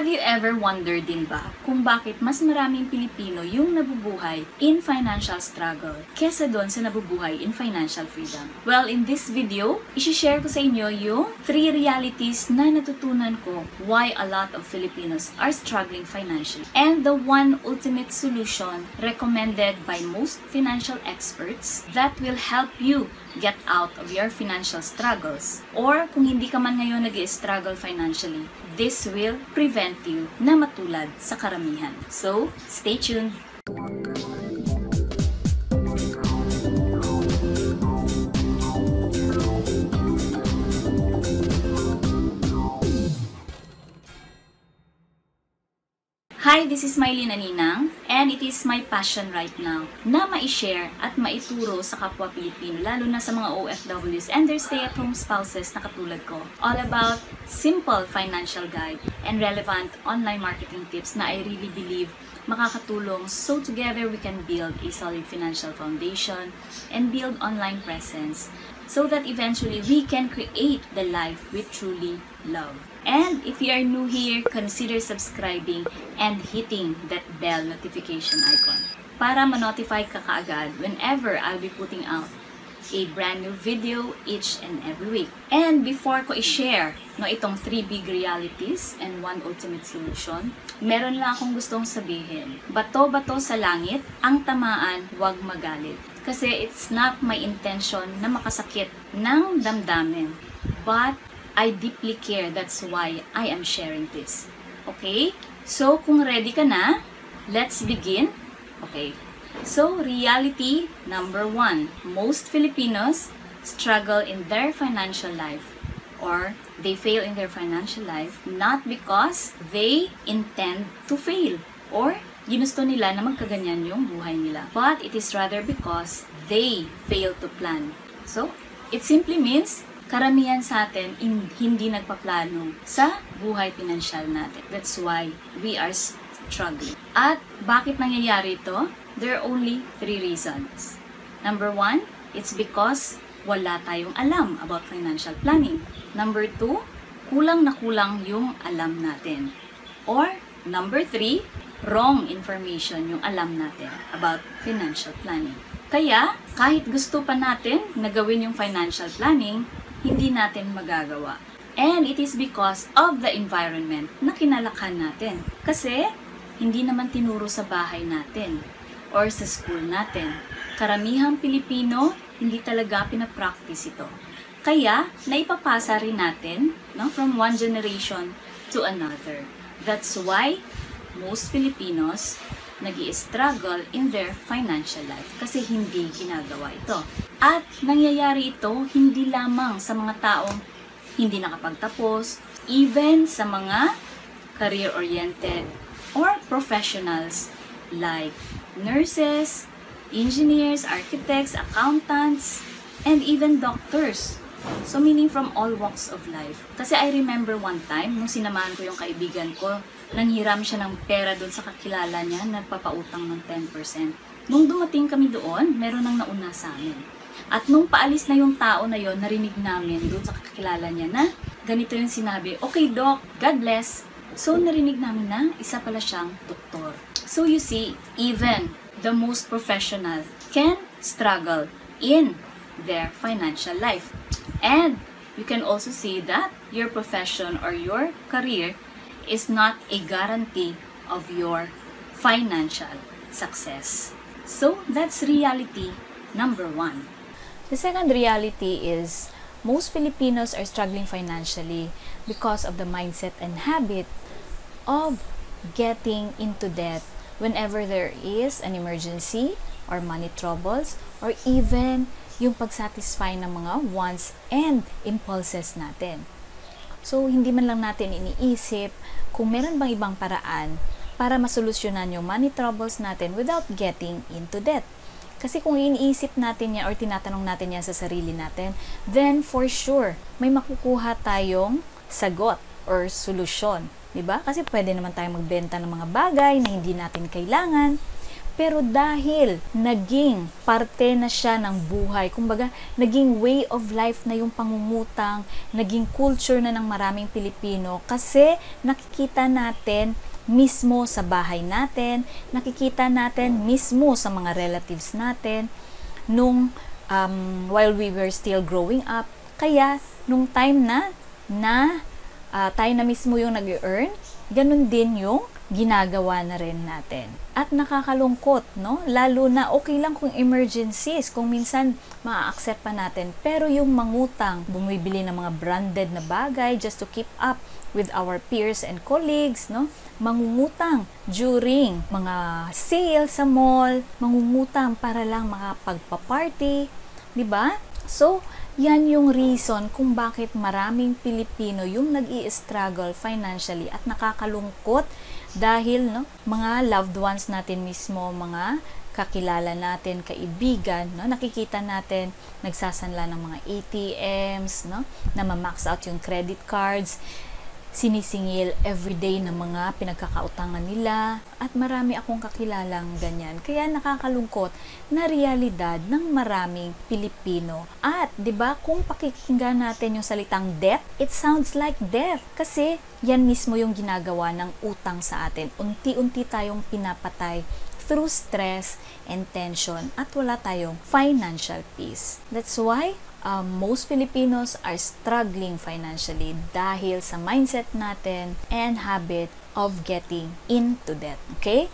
Have you ever wondered din ba kung bakit mas maraming Pilipino yung nabubuhay in financial struggle kesa doon sa nabubuhay in financial freedom? Well, in this video, isi-share ko sa inyo yung 3 realities na natutunan ko why a lot of Filipinos are struggling financially and the one ultimate solution recommended by most financial experts that will help you get out of your financial struggles. Or kung hindi ka man ngayon nag-struggle financially, this will prevent you na matulad sa karamihan. So, stay tuned! Hi, this is Mylene Aninang, and it is my passion right now na ma-share at maituro sa kapwa Pilipino, lalo na sa mga OFWs and their stay-at-home spouses na katulad ko, all about simple financial guide and relevant online marketing tips na I really believe makakatulong so together we can build a solid financial foundation and build online presence so that eventually we can create the life we truly love. And if you are new here, consider subscribing and hitting that bell notification icon para ma-notify ka kaagad whenever I'll be putting out a brand new video each and every week. And before ko i-share itong 3 big realities and 1 ultimate solution, meron lang akong gustong sabihin. Bato-bato sa langit, ang tamaan, huwag magalit. Kasi it's not my intention na makasakit ng damdamin. But I deeply care, that's why I am sharing this. Okay? So, kung ready ka na, let's begin. Okay. So, reality number 1. Most Filipinos struggle in their financial life or they fail in their financial life not because they intend to fail or ginusto nila na magkaganyan yung buhay nila. But it is rather because they fail to plan. So, it simply means karamihan sa atin hindi nagpaplano sa buhay pinansyal natin. That's why we are struggling. At bakit nangyayari ito? There are only 3 reasons. Number 1, it's because wala tayong alam about financial planning. Number 2, kulang na kulang yung alam natin. Or number 3, wrong information yung alam natin about financial planning. Kaya, kahit gusto pa natin na gawin yung financial planning, hindi natin magagawa. And it is because of the environment na kinalakhan natin. Kasi, hindi naman tinuro sa bahay natin or sa school natin. Karamihang Pilipino, hindi talaga pinapractice ito. Kaya, naipapasa rin natin from one generation to another. That's why most Filipinos nag-i-struggle in their financial life kasi hindi ginagawa ito. At nangyayari ito hindi lamang sa mga taong hindi nakapagtapos, even sa mga career-oriented or professionals like nurses, engineers, architects, accountants, and even doctors. So meaning from all walks of life. Kasi I remember one time, nung sinamahan ko yung kaibigan ko, nanghiram siya ng pera doon sa kakilala niya, nagpapautang ng 10%. Nung dumating kami doon, meron nang nauna sa amin. At nung paalis na yung tao na yon, narinig namin doon sa kakilala niya na ganito yung sinabi, "Okay doc, God bless." So narinig namin na isa pala siyang doktor. So you see, even the most professional can struggle in their financial life. And you can also see that your profession or your career is not a guarantee of your financial success. So, that's reality number 1. The second reality is most Filipinos are struggling financially because of the mindset and habit of getting into debt whenever there is an emergency or money troubles or even yung pag-satisfy ng mga wants and impulses natin. So, hindi man lang natin iniisip kung meron bang ibang paraan para masolusyonan yung money troubles natin without getting into debt. Kasi kung iniisip natin yan or tinatanong natin yan sa sarili natin, then for sure, may makukuha tayong sagot or solusyon. Diba? Kasi pwede naman tayong magbenta ng mga bagay na hindi natin kailangan. Pero dahil naging parte na siya ng buhay, kumbaga naging way of life na yung pangungutang, naging culture na ng maraming Pilipino kasi nakikita natin mismo sa bahay natin, nakikita natin mismo sa mga relatives natin nung while we were still growing up. Kaya nung time na tayo na mismo yung nag-earn, ganun din yung ginagawa na rin natin. At nakakalungkot, no? Lalo na okay lang kung emergencies, kung minsan maa-accept pa natin. Pero yung mangutang, bumibili ng mga branded na bagay just to keep up with our peers and colleagues, no? Mangungutang during mga sale sa mall, mangungutang para lang makapagpa-party, 'di ba? So, yan yung reason kung bakit maraming Pilipino yung nag-i-struggle financially at nakakalungkot dahil mga loved ones natin mismo, mga kakilala natin, kaibigan, nakikita natin nagsasanla ng mga ATMs, na ma-max out yung credit cards, sinisingil everyday ng mga pinagkakautangan nila, at marami akong kakilalang ganyan. Kaya nakakalungkot na realidad ng maraming Pilipino. At 'di ba, kung pakikinggan natin yung salitang debt, it sounds like death kasi yan mismo yung ginagawa ng utang sa atin. Unti-unti tayong pinapatay through stress and tension at wala tayong financial peace. That's why most Filipinos are struggling financially dahil sa mindset natin and habit of getting into debt. Okay?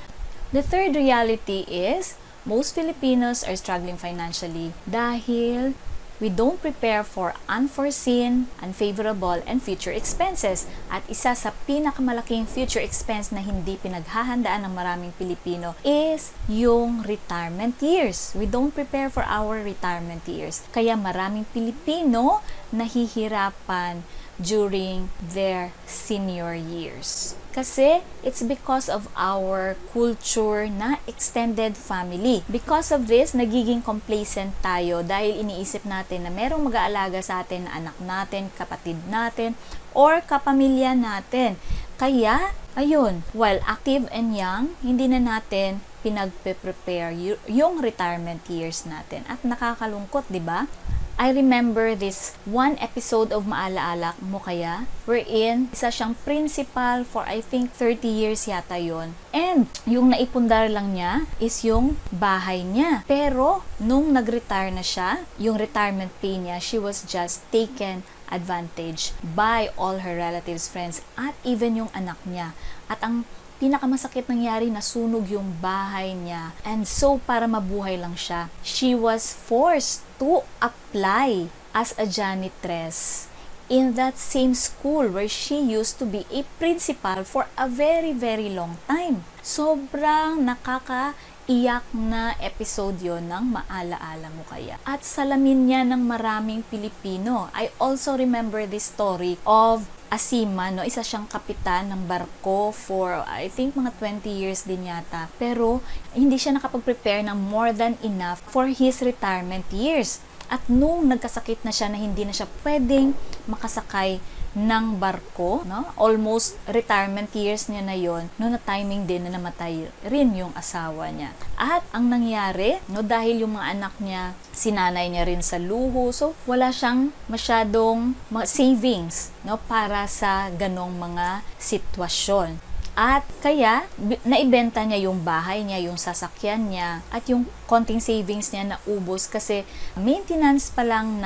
The third reality is most Filipinos are struggling financially dahil we don't prepare for unforeseen, unfavorable, and future expenses. At isa sa pinakamalaking future expense na hindi pinaghahandaan ng maraming Pilipino is yung retirement years. We don't prepare for our retirement years. Kaya maraming Pilipino nahihirapan during their senior years. Kasi it's because of our culture na extended family. Because of this, nagiging complacent tayo dahil iniisip natin na merong mag-aalaga sa atin na anak natin, kapatid natin, or kapamilya natin. Kaya, ayun, while active and young, hindi na natin pinagpe-prepare yung retirement years natin. At nakakalungkot, di ba? I remember this one episode of Maalaala Mo Kaya, wherein isa siyang principal for I think 30 years yata yon. And yung naipundar lang niya is yung bahay niya. Pero nung nag-retire na siya, yung retirement pay niya, she was just taken advantage by all her relatives, friends, at even yung anak niya. At ang pinakamasakit nangyari, nasunog yung bahay niya. And so, para mabuhay lang siya, she was forced to apply as a janitress in that same school where she used to be a principal for a very, very long time. Sobrang nakakaiyak na episode yun ng Maalaala Mo Kaya. At salamin niya ng maraming Pilipino. I also remember this story of Asima, isa siyang kapitan ng barko for I think mga 20 years din yata. Pero hindi siya nakapag-prepare ng more than enough for his retirement years. At nung nagkasakit na siya na hindi na siya pwedeng makasakay ng barko, almost retirement years niya na yon, na timing din na namatay rin yung asawa niya. At ang nangyari, dahil yung mga anak niya, sinanay niya rin sa luho, so wala siyang masyadong savings para sa ganong mga sitwasyon. At kaya, naibenta niya yung bahay niya, yung sasakyan niya, at yung konting savings niya naubos kasi maintenance pa lang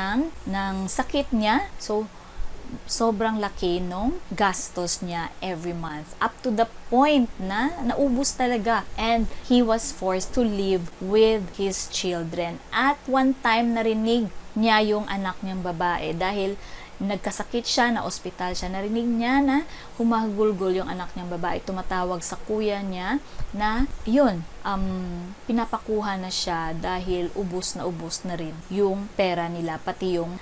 ng sakit niya. So, sobrang laki nung gastos niya every month. Up to the point na naubos talaga. And he was forced to live with his children. At one time, narinig niya yung anak niyang babae dahil nagkasakit siya, na ospital siya, narinig niya na humahagulgol yung anak niyang babae, tumatawag sa kuya niya na yun, pinapakuha na siya dahil ubos na rin yung pera nila, pati yung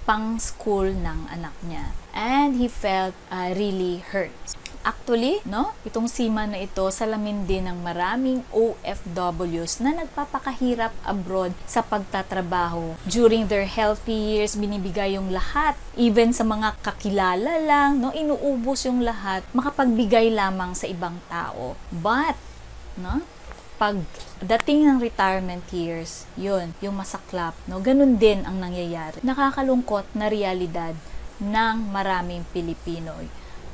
pang school ng anak niya. And he felt really hurt. Actually, itong seaman na ito, salamin din ng maraming OFWs na nagpapakahirap abroad sa pagtatrabaho. During their healthy years, binibigay yung lahat. Even sa mga kakilala lang, inuubos yung lahat, makapagbigay lamang sa ibang tao. But, pag dating ng retirement years, yun, yung masaklap, no? Ganun din ang nangyayari. Nakakalungkot na realidad ng maraming Pilipino.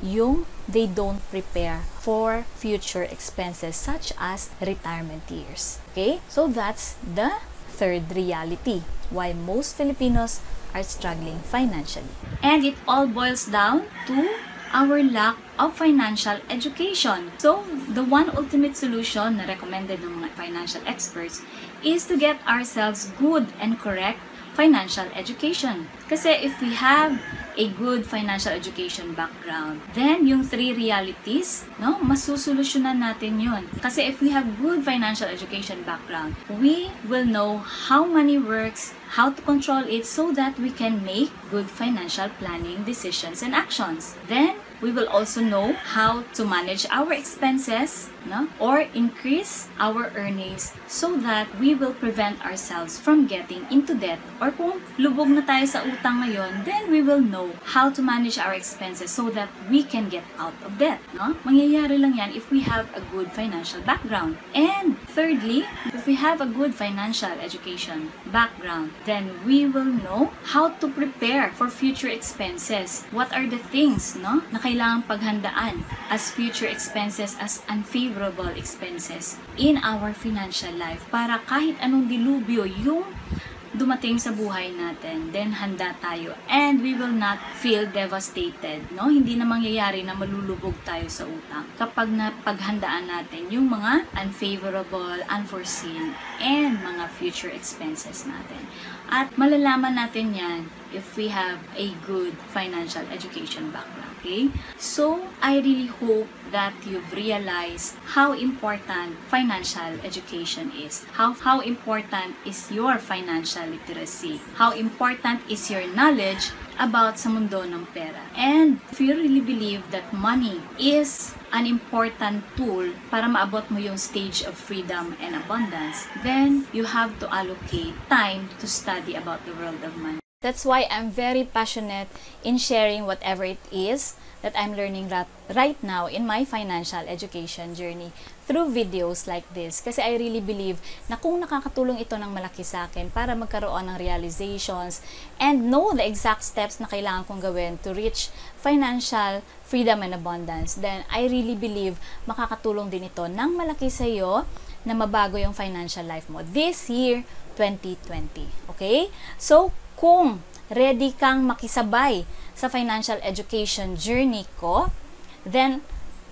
Yung they don't prepare for future expenses such as retirement years. Okay? So that's the third reality why most Filipinos are struggling financially. And it all boils down to our lack of financial education. So, the one ultimate solution na recommended ng mga financial experts is to get ourselves good and correct financial education. Kasi if we have a good financial education background, then yung three realities, no, masusolusyonan natin yun. Kasi if we have good financial education background, we will know how money works, how to control it so that we can make good financial planning decisions and actions. Then, we will also know how to manage our expenses, no, or increase our earnings so that we will prevent ourselves from getting into debt. Or kung lubog na tayo sa utang ngayon, then we will know how to manage our expenses so that we can get out of debt. No? Mangyayari lang yan if we have a good financial background. And thirdly, if we have a good financial education background, then we will know how to prepare for future expenses. What are the things, no, na kailangang paghandaan as future expenses, as unfavorable expenses in our financial life para kahit anong dilubyo yung dumating sa buhay natin, then handa tayo and we will not feel devastated, no? Hindi na mangyayari na malulubog tayo sa utang kapag napaghandaan natin yung mga unfavorable, unforeseen, and mga future expenses natin. At malalaman natin yan if we have a good financial education background, okay? So, I really hope that you've realized how important financial education is. How important is your financial literacy. How important is your knowledge about sa mundo ng pera. And if you really believe that money is an important tool para maabot mo yung stage of freedom and abundance, then you have to allocate time to study about the world of money. That's why I'm very passionate in sharing whatever it is that I'm learning right now in my financial education journey through videos like this. Kasi I really believe na kung nakakatulong ito ng malaki sa akin para magkaroon ng realizations and know the exact steps na kailangan kong gawin to reach financial freedom and abundance, then I really believe makakatulong din ito ng malaki sa iyo na mabago yung financial life mo this year, 2020. Okay? So, kung ready kang makisabay sa financial education journey ko, then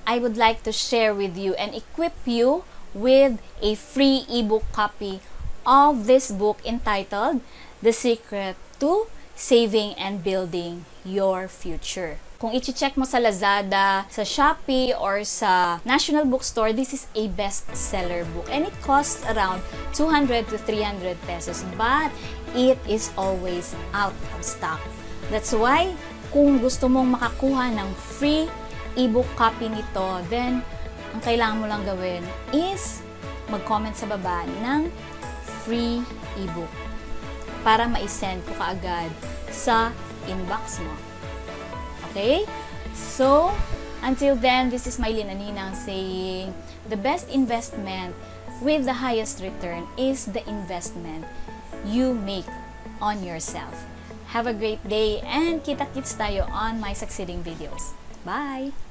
I would like to share with you and equip you with a free ebook copy of this book entitled The Secret to Saving and Building Your Future. Kung i-check mo sa Lazada, sa Shopee, or sa National Bookstore, this is a bestseller book. And it costs around 200 to 300 pesos. But it is always out of stock. That's why, kung gusto mong makakuha ng free ebook copy nito, then ang kailangan mo lang gawin is mag-comment sa baba ng free ebook para ma-send ko kaagad sa inbox mo. Okay? So, until then, this is Mylene Aninang saying, the best investment with the highest return is the investment you make on yourself. Have a great day and kita-kits tayo on my succeeding videos. Bye!